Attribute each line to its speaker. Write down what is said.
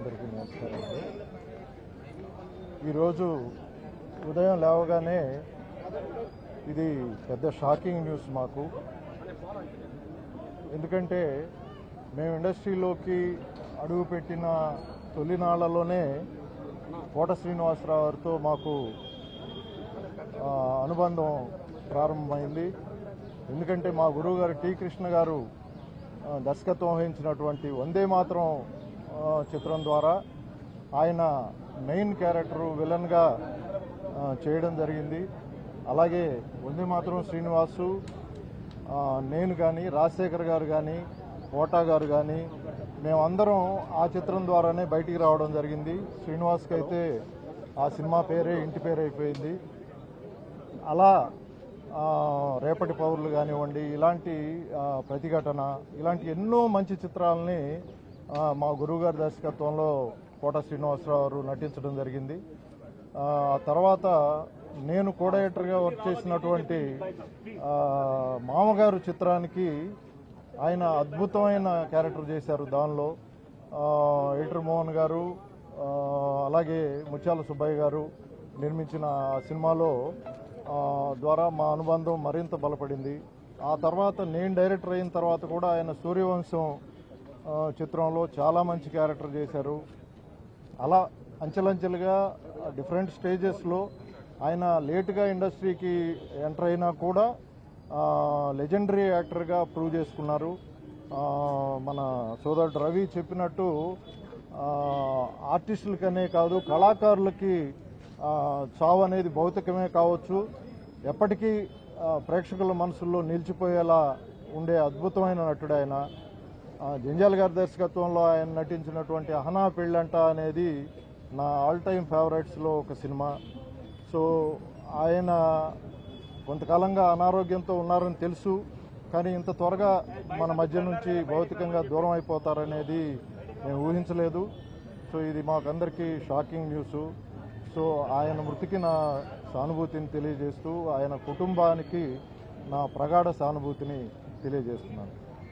Speaker 1: అందరికీ నమస్కారం. ఈరోజు ఉదయం లేవగానే ఇది పెద్ద షాకింగ్ న్యూస్ మాకు. ఎందుకంటే మేము ఇండస్ట్రీలోకి అడుగుపెట్టిన తొలినాళ్లలోనే కోట శ్రీనివాసరావు గారితో మాకు అనుబంధం ప్రారంభమైంది. ఎందుకంటే మా గురువు గారు టి కృష్ణ గారు దర్శకత్వం వహించినటువంటి వందే మాతరం చిత్రం ద్వారా ఆయన మెయిన్ క్యారెక్టర్ విలన్గా చేయడం జరిగింది. అలాగే వందే మాతరం శ్రీనివాసు, నేను కానీ, రాజశేఖర్ గారు కానీ, కోటా గారు కానీ మేమందరం ఆ చిత్రం ద్వారానే బయటికి రావడం జరిగింది. శ్రీనివాస్కి అయితే ఆ సినిమా పేరే ఇంటి పేరు అయిపోయింది. అలా రేపటి పౌరులు కానివ్వండి, ఇలాంటి ప్రతిఘటన, ఇలాంటి ఎన్నో మంచి చిత్రాలని మా గురువుగారి దర్శకత్వంలో కోట శ్రీనివాసరావు గారు నటించడం జరిగింది. ఆ తర్వాత నేను కోడైరెక్టర్గా వర్క్ చేసినటువంటి మామగారు చిత్రానికి ఆయన అద్భుతమైన క్యారెక్టర్ చేశారు. దానిలో ఎడిటర్ మోహన్ గారు, అలాగే ముత్యాల సుబ్బయ్య గారు నిర్మించిన సినిమాలో ద్వారా మా అనుబంధం మరింత బలపడింది. ఆ తర్వాత నేను డైరెక్టర్ అయిన తర్వాత కూడా ఆయన సూర్యవంశం చిత్రంలో చాలా మంచి క్యారెక్టర్ చేశారు. అలా అంచెలంచెలుగా డిఫరెంట్ స్టేజెస్లో ఆయన లేటుగా ఇండస్ట్రీకి ఎంటర్ అయినా కూడా లెజెండరీ యాక్టర్గా ప్రూవ్ చేసుకున్నారు. మన సోదరుడు రవి చెప్పినట్టు ఆర్టిస్టులకనే కాదు, కళాకారులకి చావు అనేది భౌతికమే కావచ్చు, ఎప్పటికీ ప్రేక్షకుల మనసుల్లో నిలిచిపోయేలా ఉండే అద్భుతమైన నటుడు ఆయన. జంజాల్ గారి దర్శకత్వంలో ఆయన నటించినటువంటి అహనా పెళ్ళంట అనేది నా ఆల్ టైమ్ ఫేవరెట్స్లో ఒక సినిమా. సో ఆయన కొంతకాలంగా అనారోగ్యంతో ఉన్నారని తెలుసు, కానీ ఇంత త్వరగా మన మధ్య నుంచి భౌతికంగా దూరం అయిపోతారనేది మేము ఊహించలేదు. సో ఇది మాకందరికీ షాకింగ్ న్యూస్. సో ఆయన మృతికి నా సానుభూతిని తెలియజేస్తూ ఆయన కుటుంబానికి నా ప్రగాఢ సానుభూతిని తెలియజేస్తున్నాను.